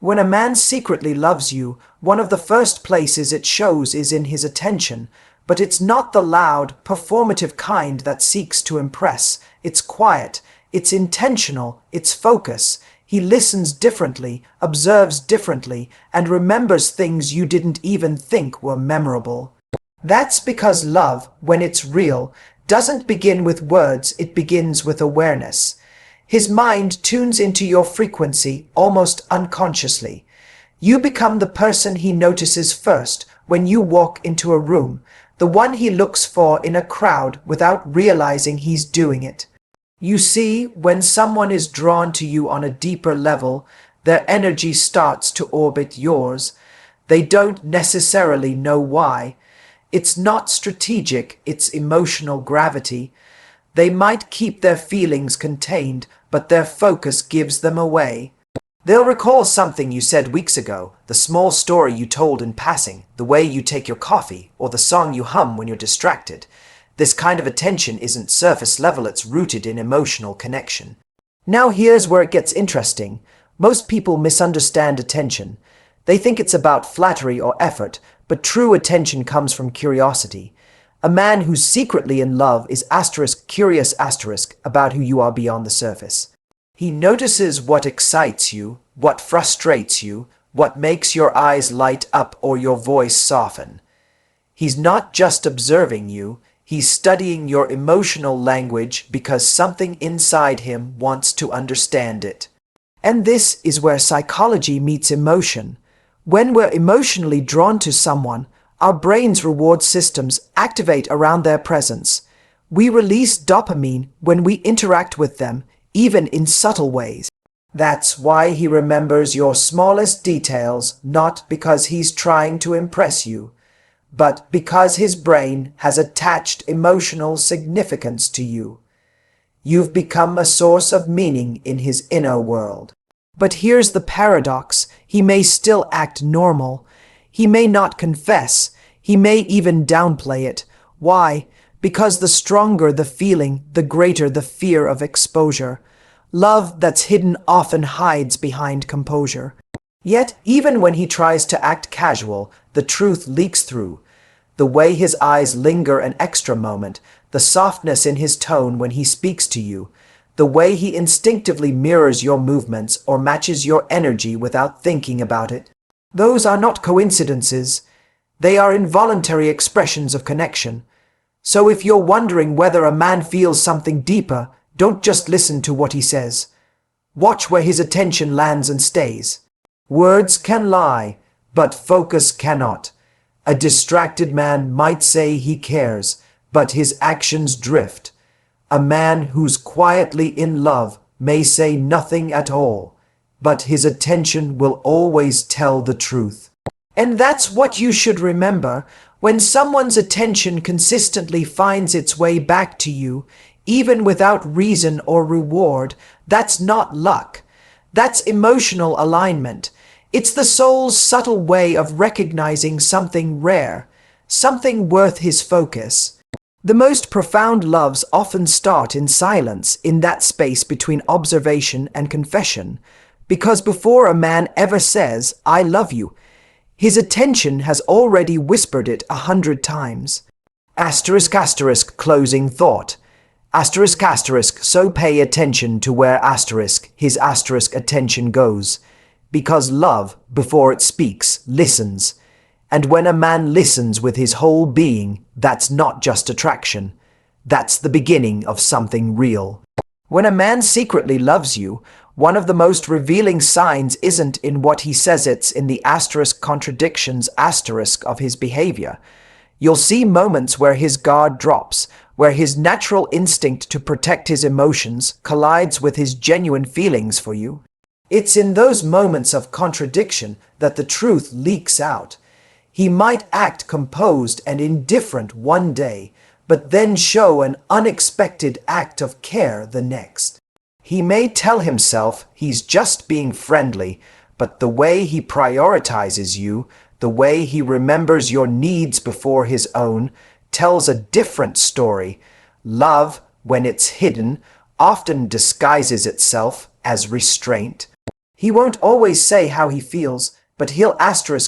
When a man secretly loves you, one of the first places it shows is in his attention, but it's not the loud, performative kind that seeks to impress. It's quiet, it's intentional, it's focus. He listens differently, observes differently, and remembers things you didn't even think were memorable. That's because love, when it's real, doesn't begin with words, it begins with awareness. His mind tunes into your frequency almost unconsciously. You become the person he notices first when you walk into a room, the one he looks for in a crowd without realizing he's doing it. You see, when someone is drawn to you on a deeper level, their energy starts to orbit yours. They don't necessarily know why. It's not strategic, it's emotional gravity. They might keep their feelings contained, but their focus gives them away. They'll recall something you said weeks ago, the small story you told in passing, the way you take your coffee, or the song you hum when you're distracted. This kind of attention isn't surface level, it's rooted in emotional connection. Now here's where it gets interesting. Most people misunderstand attention. They think it's about flattery or effort, but true attention comes from curiosity. A man who's secretly in love is curious about who you are beyond the surface. He notices what excites you, what frustrates you, what makes your eyes light up or your voice soften. He's not just observing you, he's studying your emotional language because something inside him wants to understand it. And this is where psychology meets emotion. When we're emotionally drawn to someone, our brain's reward systems activate around their presence. We release dopamine when we interact with them, even in subtle ways. That's why he remembers your smallest details, not because he's trying to impress you, but because his brain has attached emotional significance to you. You've become a source of meaning in his inner world. But here's the paradox. He may still act normal. He may not confess. He may even downplay it. Why? Because the stronger the feeling, the greater the fear of exposure. Love that's hidden often hides behind composure. Yet, even when he tries to act casual, the truth leaks through. The way his eyes linger an extra moment, the softness in his tone when he speaks to you, the way he instinctively mirrors your movements or matches your energy without thinking about it. Those are not coincidences. They are involuntary expressions of connection. So if you're wondering whether a man feels something deeper, don't just listen to what he says. Watch where his attention lands and stays. Words can lie, but focus cannot. A distracted man might say he cares, but his actions drift. A man who's quietly in love may say nothing at all, but his attention will always tell the truth. And that's what you should remember. When someone's attention consistently finds its way back to you, even without reason or reward, that's not luck. That's emotional alignment. It's the soul's subtle way of recognizing something rare, something worth his focus. The most profound loves often start in silence, in that space between observation and confession, because before a man ever says, "I love you," his attention has already whispered it 100 times. Closing thought. So pay attention to where his attention goes. Because love, before it speaks, listens. And when a man listens with his whole being, that's not just attraction. That's the beginning of something real. When a man secretly loves you, one of the most revealing signs isn't in what he says, it's in the contradictions of his behavior. You'll see moments where his guard drops, where his natural instinct to protect his emotions collides with his genuine feelings for you. It's in those moments of contradiction that the truth leaks out. He might act composed and indifferent one day, but then show an unexpected act of care the next. He may tell himself he's just being friendly, but the way he prioritizes you, the way he remembers your needs before his own, tells a different story. Love, when it's hidden, often disguises itself as restraint. He won't always say how he feels, but he'll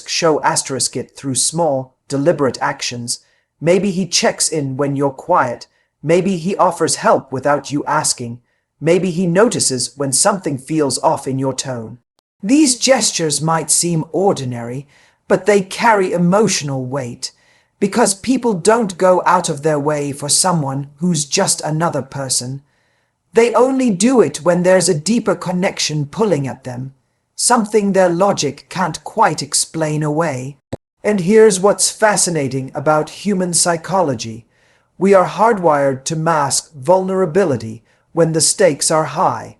show it through small, deliberate actions. Maybe he checks in when you're quiet. Maybe he offers help without you asking. Maybe he notices when something feels off in your tone. These gestures might seem ordinary, but they carry emotional weight, because people don't go out of their way for someone who's just another person. They only do it when there's a deeper connection pulling at them, something their logic can't quite explain away. And here's what's fascinating about human psychology. We are hardwired to mask vulnerability when the stakes are high.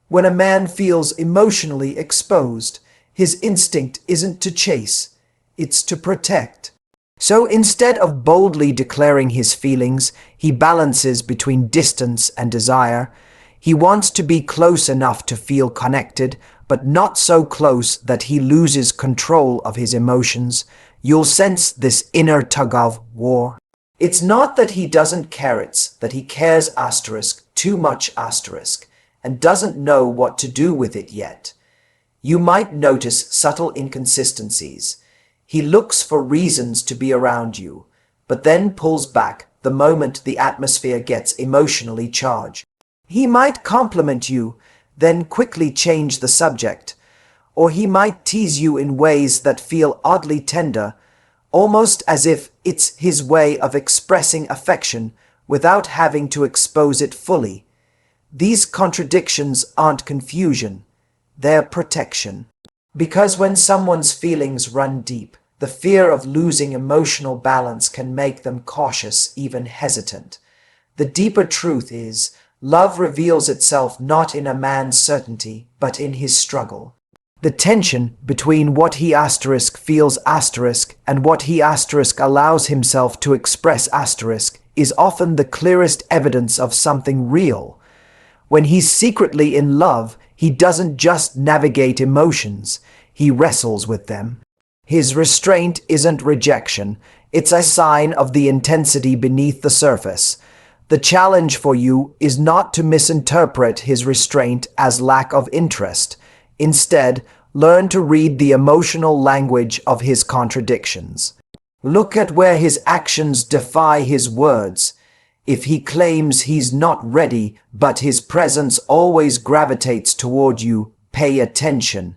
When a man feels emotionally exposed, his instinct isn't to chase, it's to protect. So instead of boldly declaring his feelings, he balances between distance and desire. He wants to be close enough to feel connected, but not so close that he loses control of his emotions. You'll sense this inner tug-of-war. It's not that he doesn't care, it's that he cares too much and doesn't know what to do with it yet. You might notice subtle inconsistencies. He looks for reasons to be around you, but then pulls back the moment the atmosphere gets emotionally charged. He might compliment you, then quickly change the subject, or he might tease you in ways that feel oddly tender, almost as if it's his way of expressing affection without having to expose it fully. These contradictions aren't confusion, they're protection. Because when someone's feelings run deep, the fear of losing emotional balance can make them cautious, even hesitant. The deeper truth is, love reveals itself not in a man's certainty, but in his struggle. The tension between what he feels and what he allows himself to express is often the clearest evidence of something real. When he's secretly in love, he doesn't just navigate emotions, he wrestles with them. His restraint isn't rejection, it's a sign of the intensity beneath the surface. The challenge for you is not to misinterpret his restraint as lack of interest. Instead, learn to read the emotional language of his contradictions. Look at where his actions defy his words. If he claims he's not ready, but his presence always gravitates toward you, pay attention.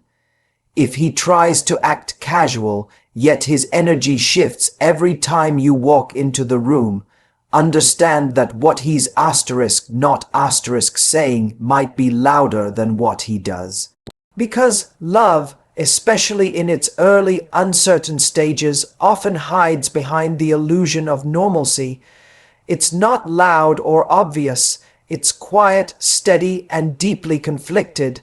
If he tries to act casual, yet his energy shifts every time you walk into the room, understand that what he's saying might be louder than what he does. Because love, especially in its early, uncertain stages, often hides behind the illusion of normalcy. It's not loud or obvious, it's quiet, steady, and deeply conflicted.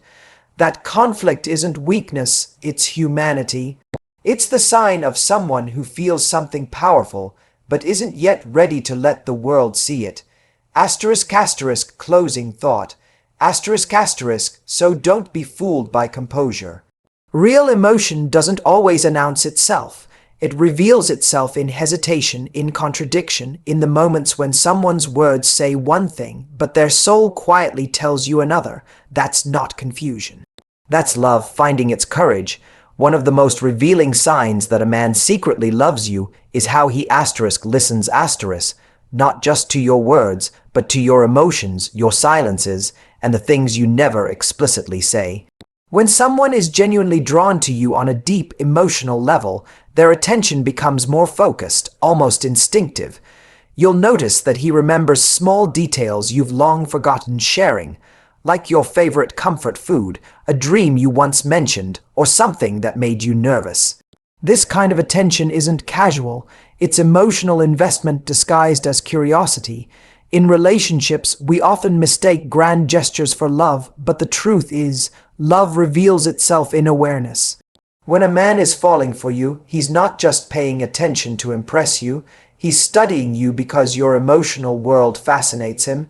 That conflict isn't weakness, it's humanity. It's the sign of someone who feels something powerful, but isn't yet ready to let the world see it. Closing thought. So don't be fooled by composure. Real emotion doesn't always announce itself. It reveals itself in hesitation, in contradiction, in the moments when someone's words say one thing, but their soul quietly tells you another. That's not confusion. That's love finding its courage. One of the most revealing signs that a man secretly loves you is how he listens not just to your words, but to your emotions, your silences, and the things you never explicitly say. When someone is genuinely drawn to you on a deep emotional level, their attention becomes more focused, almost instinctive. You'll notice that he remembers small details you've long forgotten sharing, like your favorite comfort food, a dream you once mentioned, or something that made you nervous. This kind of attention isn't casual, it's emotional investment disguised as curiosity. In relationships, we often mistake grand gestures for love, but the truth is, love reveals itself in awareness. When a man is falling for you, he's not just paying attention to impress you, he's studying you because your emotional world fascinates him.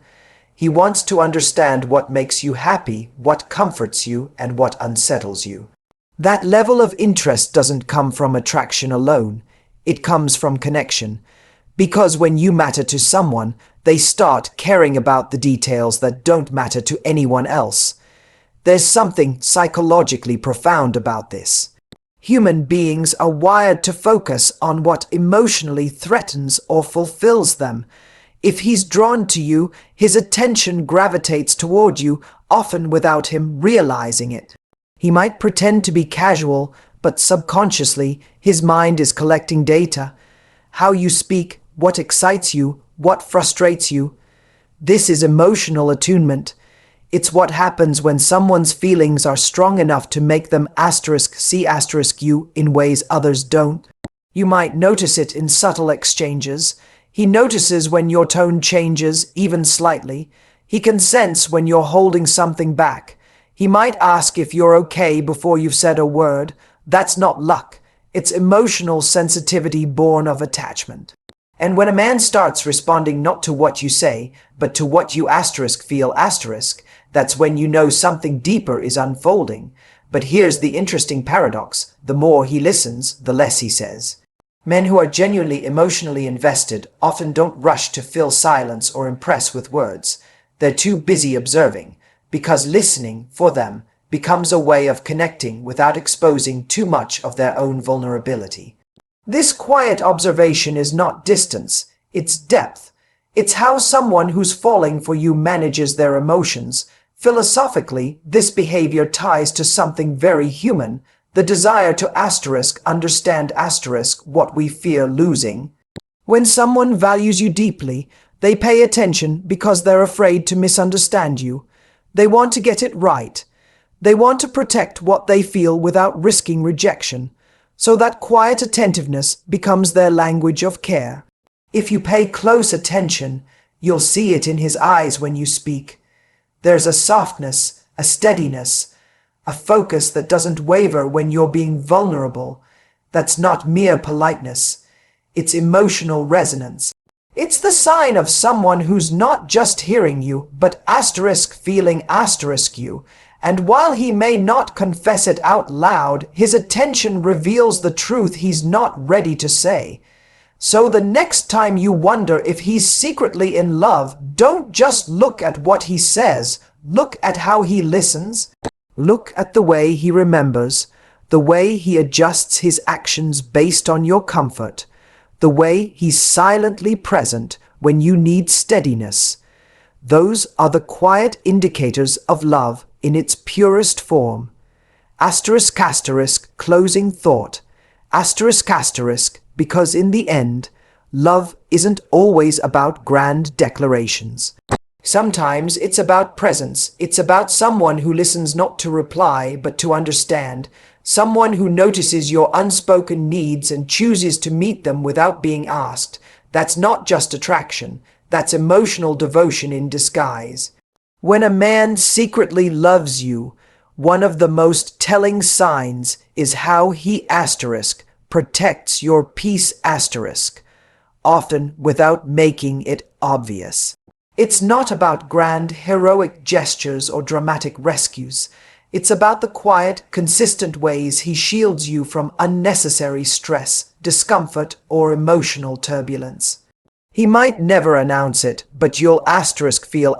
He wants to understand what makes you happy, what comforts you, and what unsettles you. That level of interest doesn't come from attraction alone, it comes from connection. Because when you matter to someone, they start caring about the details that don't matter to anyone else. There's something psychologically profound about this. Human beings are wired to focus on what emotionally threatens or fulfills them. If he's drawn to you, his attention gravitates toward you, often without him realizing it. He might pretend to be casual, but subconsciously, his mind is collecting data. How you speak, what excites you, what frustrates you. This is emotional attunement. It's what happens when someone's feelings are strong enough to make them see you in ways others don't. You might notice it in subtle exchanges. He notices when your tone changes, even slightly. He can sense when you're holding something back. He might ask if you're okay before you've said a word. That's not luck. It's emotional sensitivity born of attachment. And when a man starts responding not to what you say, but to what you feel, that's when you know something deeper is unfolding. But here's the interesting paradox. The more he listens, the less he says. Men who are genuinely emotionally invested often don't rush to fill silence or impress with words. They're too busy observing, because listening, for them, becomes a way of connecting without exposing too much of their own vulnerability. This quiet observation is not distance, it's depth. It's how someone who's falling for you manages their emotions. Philosophically, this behavior ties to something very human, the desire to understand what we fear losing. When someone values you deeply, they pay attention because they're afraid to misunderstand you. They want to get it right. They want to protect what they feel without risking rejection. So that quiet attentiveness becomes their language of care. If you pay close attention, you'll see it in his eyes when you speak. There's a softness, a steadiness, a focus that doesn't waver when you're being vulnerable. That's not mere politeness. It's emotional resonance. It's the sign of someone who's not just hearing you, but feeling you. And while he may not confess it out loud, his attention reveals the truth he's not ready to say. So the next time you wonder if he's secretly in love, don't just look at what he says. Look at how he listens. Look at the way he remembers, the way he adjusts his actions based on your comfort, the way he's silently present when you need steadiness. Those are the quiet indicators of love in its purest form. Closing thought. Because in the end, love isn't always about grand declarations. Sometimes it's about presence. It's about someone who listens not to reply, but to understand. Someone who notices your unspoken needs and chooses to meet them without being asked. That's not just attraction. That's emotional devotion in disguise. When a man secretly loves you, one of the most telling signs is how he protects your peace often without making it obvious. It's not about grand, heroic gestures or dramatic rescues. It's about the quiet, consistent ways he shields you from unnecessary stress, discomfort, or emotional turbulence. He might never announce it, but you'll feel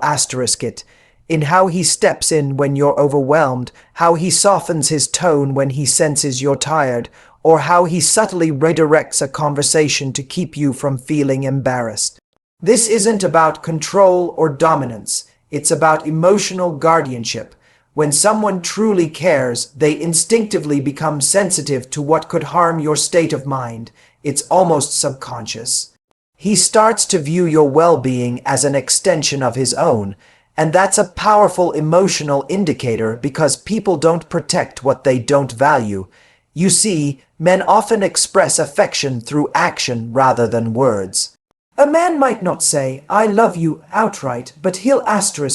it, in how he steps in when you're overwhelmed, how he softens his tone when he senses you're tired, or how he subtly redirects a conversation to keep you from feeling embarrassed. This isn't about control or dominance. It's about emotional guardianship. When someone truly cares, they instinctively become sensitive to what could harm your state of mind. It's almost subconscious. He starts to view your well-being as an extension of his own, and that's a powerful emotional indicator because people don't protect what they don't value. You see, men often express affection through action rather than words. A man might not say, "I love you" outright, but he'll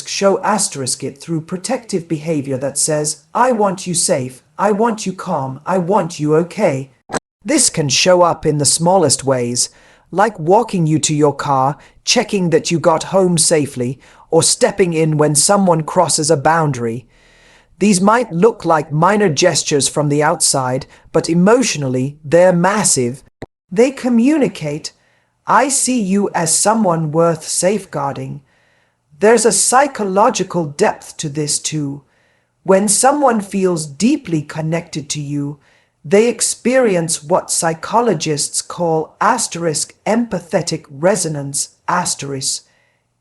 show it through protective behavior that says, "I want you safe, I want you calm, I want you okay." This can show up in the smallest ways, like walking you to your car, checking that you got home safely, or stepping in when someone crosses a boundary. These might look like minor gestures from the outside, but emotionally, they're massive. They communicate, "I see you as someone worth safeguarding." There's a psychological depth to this too. When someone feels deeply connected to you, they experience what psychologists call empathetic resonance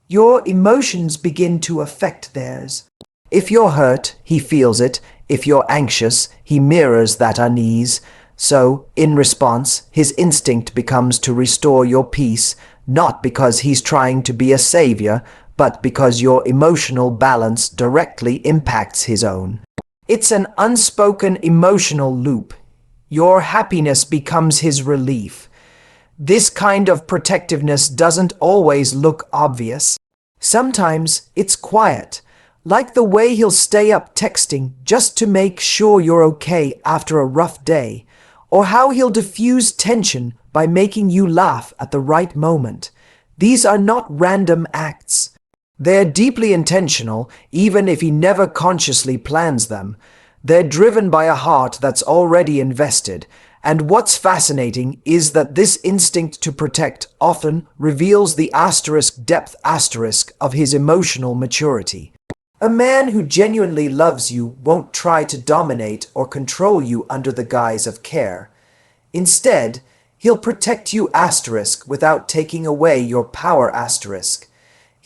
Your emotions begin to affect theirs. If you're hurt, he feels it. If you're anxious, he mirrors that unease. So, in response, his instinct becomes to restore your peace, not because he's trying to be a savior, but because your emotional balance directly impacts his own. It's an unspoken emotional loop. Your happiness becomes his relief. This kind of protectiveness doesn't always look obvious. Sometimes it's quiet, like the way he'll stay up texting just to make sure you're okay after a rough day, or how he'll diffuse tension by making you laugh at the right moment. These are not random acts. They're deeply intentional, even if he never consciously plans them. They're driven by a heart that's already invested, and what's fascinating is that this instinct to protect often reveals the depth of his emotional maturity. A man who genuinely loves you won't try to dominate or control you under the guise of care. Instead, he'll protect you without taking away your power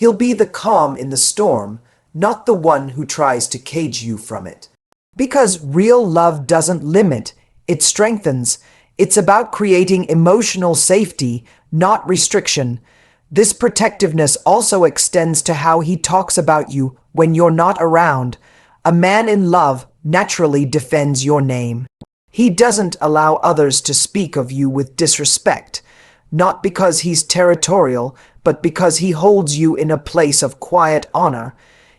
He'll be the calm in the storm, not the one who tries to cage you from it. Because real love doesn't limit, it strengthens. It's about creating emotional safety, not restriction. This protectiveness also extends to how he talks about you when you're not around. A man in love naturally defends your name. He doesn't allow others to speak of you with disrespect, not because he's territorial, but because he holds you in a place of quiet honor.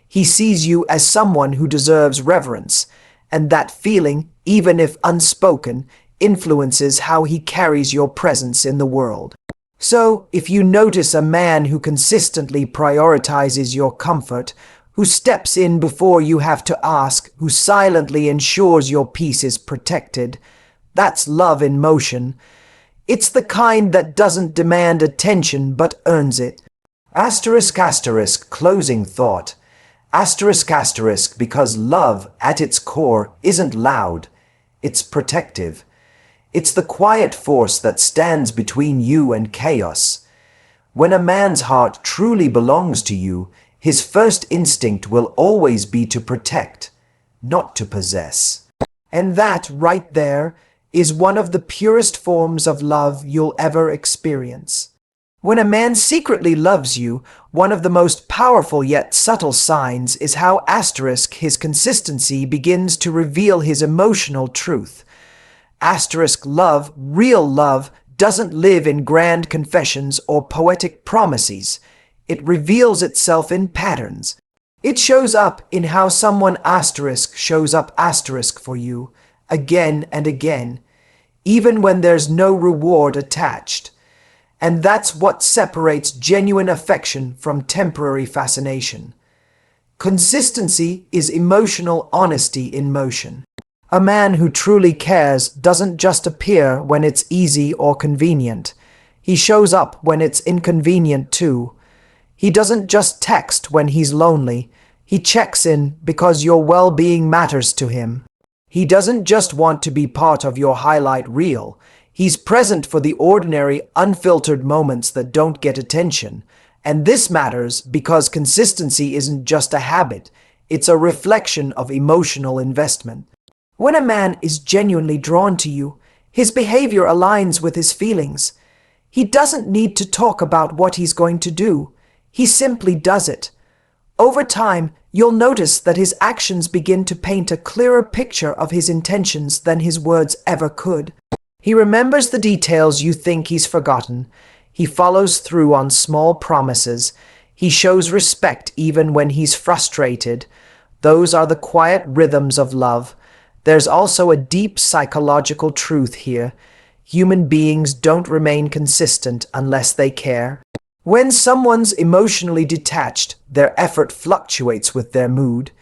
He sees you as someone who deserves reverence, and that feeling, even if unspoken, influences how he carries your presence in the world. So, if you notice a man who consistently prioritizes your comfort, who steps in before you have to ask, who silently ensures your peace is protected, that's love in motion. It's the kind that doesn't demand attention but earns it. Closing thought. Because love, at its core, isn't loud. It's protective. It's the quiet force that stands between you and chaos. When a man's heart truly belongs to you, his first instinct will always be to protect, not to possess. And that, right there, is one of the purest forms of love you'll ever experience. When a man secretly loves you, one of the most powerful yet subtle signs is how his consistency begins to reveal his emotional truth. Real love, doesn't live in grand confessions or poetic promises. It reveals itself in patterns. It shows up in how someone shows up for you, again and again, even when there's no reward attached. And that's what separates genuine affection from temporary fascination. Consistency is emotional honesty in motion. A man who truly cares doesn't just appear when it's easy or convenient. He shows up when it's inconvenient too. He doesn't just text when he's lonely. He checks in because your well-being matters to him. He doesn't just want to be part of your highlight reel. He's present for the ordinary, unfiltered moments that don't get attention. And this matters because consistency isn't just a habit. It's a reflection of emotional investment. When a man is genuinely drawn to you, his behavior aligns with his feelings. He doesn't need to talk about what he's going to do. He simply does it. Over time, you'll notice that his actions begin to paint a clearer picture of his intentions than his words ever could. He remembers the details you think he's forgotten. He follows through on small promises. He shows respect even when he's frustrated. Those are the quiet rhythms of love. There's also a deep psychological truth here. Human beings don't remain consistent unless they care. When someone's emotionally detached, their effort fluctuates with their mood.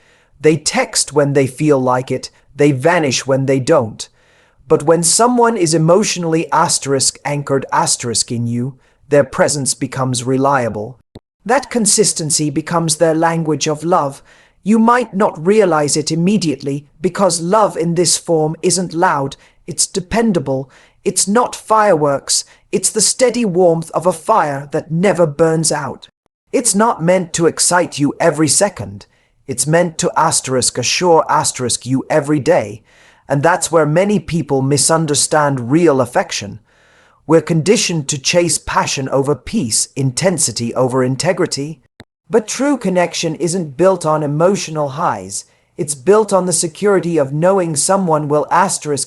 They text when they feel like it, they vanish when they don't. But when someone is emotionally anchored in you, their presence becomes reliable. That consistency becomes their language of love. You might not realize it immediately because love in this form isn't loud, it's dependable, it's not fireworks, it's the steady warmth of a fire that never burns out. It's not meant to excite you every second. It's meant to assure you every day. And that's where many people misunderstand real affection. We're conditioned to chase passion over peace, intensity over integrity. But true connection isn't built on emotional highs. It's built on the security of knowing someone will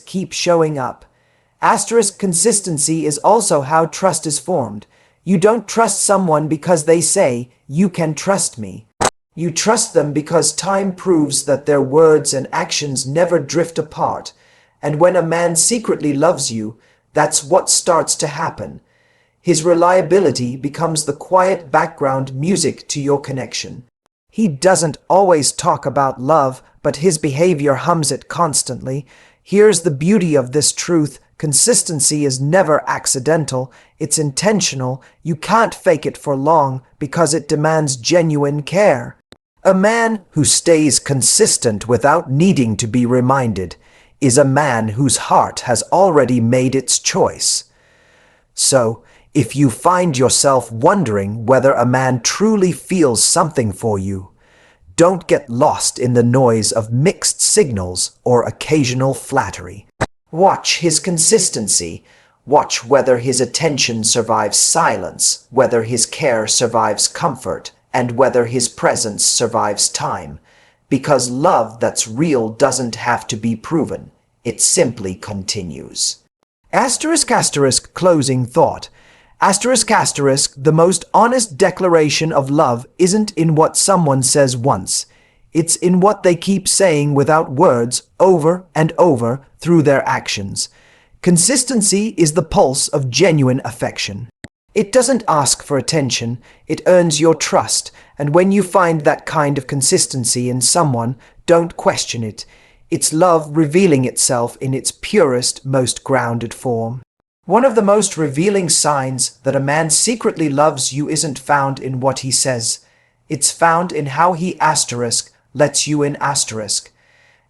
keep showing up. Consistency is also how trust is formed. You don't trust someone because they say, "You can trust me." You trust them because time proves that their words and actions never drift apart. And when a man secretly loves you, that's what starts to happen. His reliability becomes the quiet background music to your connection. He doesn't always talk about love, but his behavior hums it constantly. Here's the beauty of this truth. Consistency is never accidental, it's intentional. You can't fake it for long because it demands genuine care. A man who stays consistent without needing to be reminded is a man whose heart has already made its choice. So, if you find yourself wondering whether a man truly feels something for you, don't get lost in the noise of mixed signals or occasional flattery. Watch his consistency. Watch whether his attention survives silence, whether his care survives comfort, and whether his presence survives time. Because love that's real doesn't have to be proven. It simply continues. Closing thought. The most honest declaration of love isn't in what someone says once. It's in what they keep saying without words, over and over, through their actions. Consistency is the pulse of genuine affection. It doesn't ask for attention, it earns your trust, and when you find that kind of consistency in someone, don't question it. It's love revealing itself in its purest, most grounded form. One of the most revealing signs that a man secretly loves you isn't found in what he says. It's found in how he lets you in.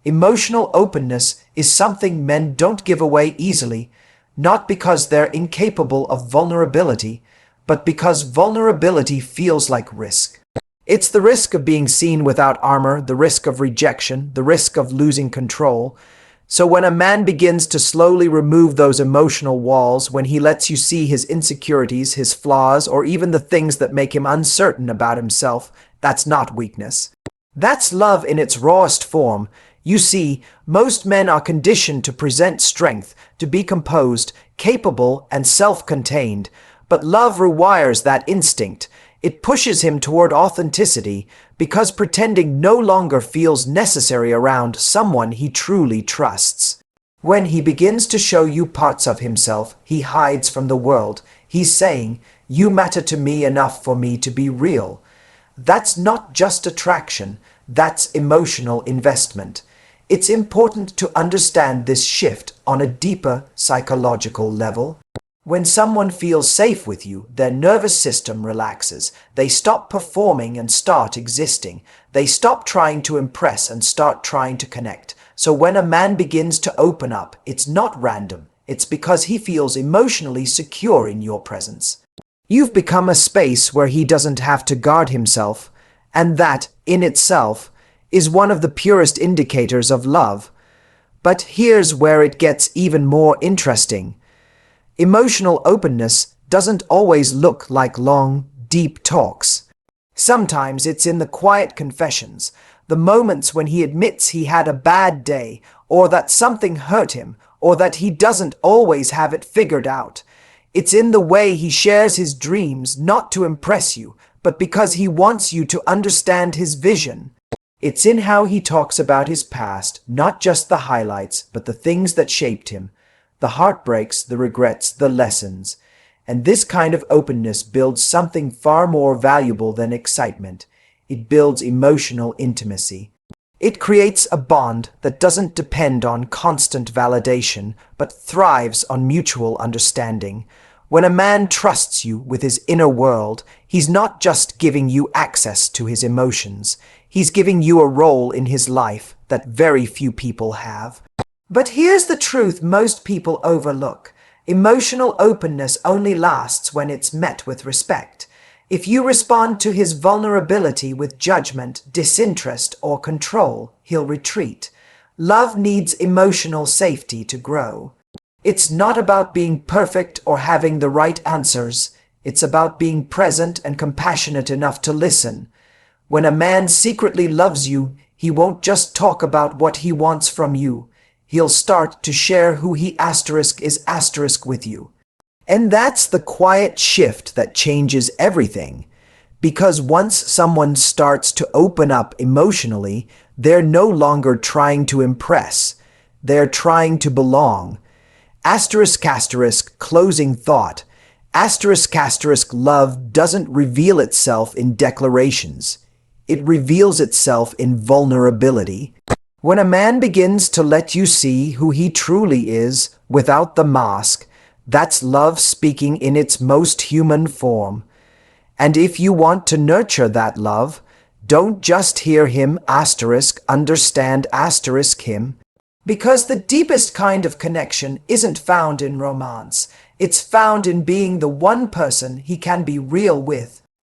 Emotional openness is something men don't give away easily, not because they're incapable of vulnerability, but because vulnerability feels like risk. It's the risk of being seen without armor, the risk of rejection, the risk of losing control. So when a man begins to slowly remove those emotional walls, when he lets you see his insecurities, his flaws, or even the things that make him uncertain about himself, that's not weakness. That's love in its rawest form. You see, most men are conditioned to present strength, to be composed, capable, and self-contained. But love rewires that instinct. It pushes him toward authenticity, because pretending no longer feels necessary around someone he truly trusts. When he begins to show you parts of himself he hides from the world, he's saying, "You matter to me enough for me to be real." That's not just attraction, that's emotional investment. It's important to understand this shift on a deeper psychological level. When someone feels safe with you, their nervous system relaxes. They stop performing and start existing. They stop trying to impress and start trying to connect. So when a man begins to open up, it's not random. It's because he feels emotionally secure in your presence. You've become a space where he doesn't have to guard himself, and that, in itself, is one of the purest indicators of love. But here's where it gets even more interesting. Emotional openness doesn't always look like long, deep talks. Sometimes it's in the quiet confessions, the moments when he admits he had a bad day, or that something hurt him, or that he doesn't always have it figured out. It's in the way he shares his dreams, not to impress you, but because he wants you to understand his vision. It's in how he talks about his past, not just the highlights, but the things that shaped him, the heartbreaks, the regrets, the lessons. And this kind of openness builds something far more valuable than excitement. It builds emotional intimacy. It creates a bond that doesn't depend on constant validation, but thrives on mutual understanding. When a man trusts you with his inner world, he's not just giving you access to his emotions. He's giving you a role in his life that very few people have. But here's the truth most people overlook. Emotional openness only lasts when it's met with respect. If you respond to his vulnerability with judgment, disinterest, or control, he'll retreat. Love needs emotional safety to grow. It's not about being perfect or having the right answers. It's about being present and compassionate enough to listen. When a man secretly loves you, he won't just talk about what he wants from you. He'll start to share who he is with you. And that's the quiet shift that changes everything. Because once someone starts to open up emotionally, they're no longer trying to impress. They're trying to belong. Closing thought. Love doesn't reveal itself in declarations. It reveals itself in vulnerability. When a man begins to let you see who he truly is without the mask, that's love speaking in its most human form. And if you want to nurture that love, don't just hear him understand him. Because the deepest kind of connection isn't found in romance. It's found in being the one person he can be real with.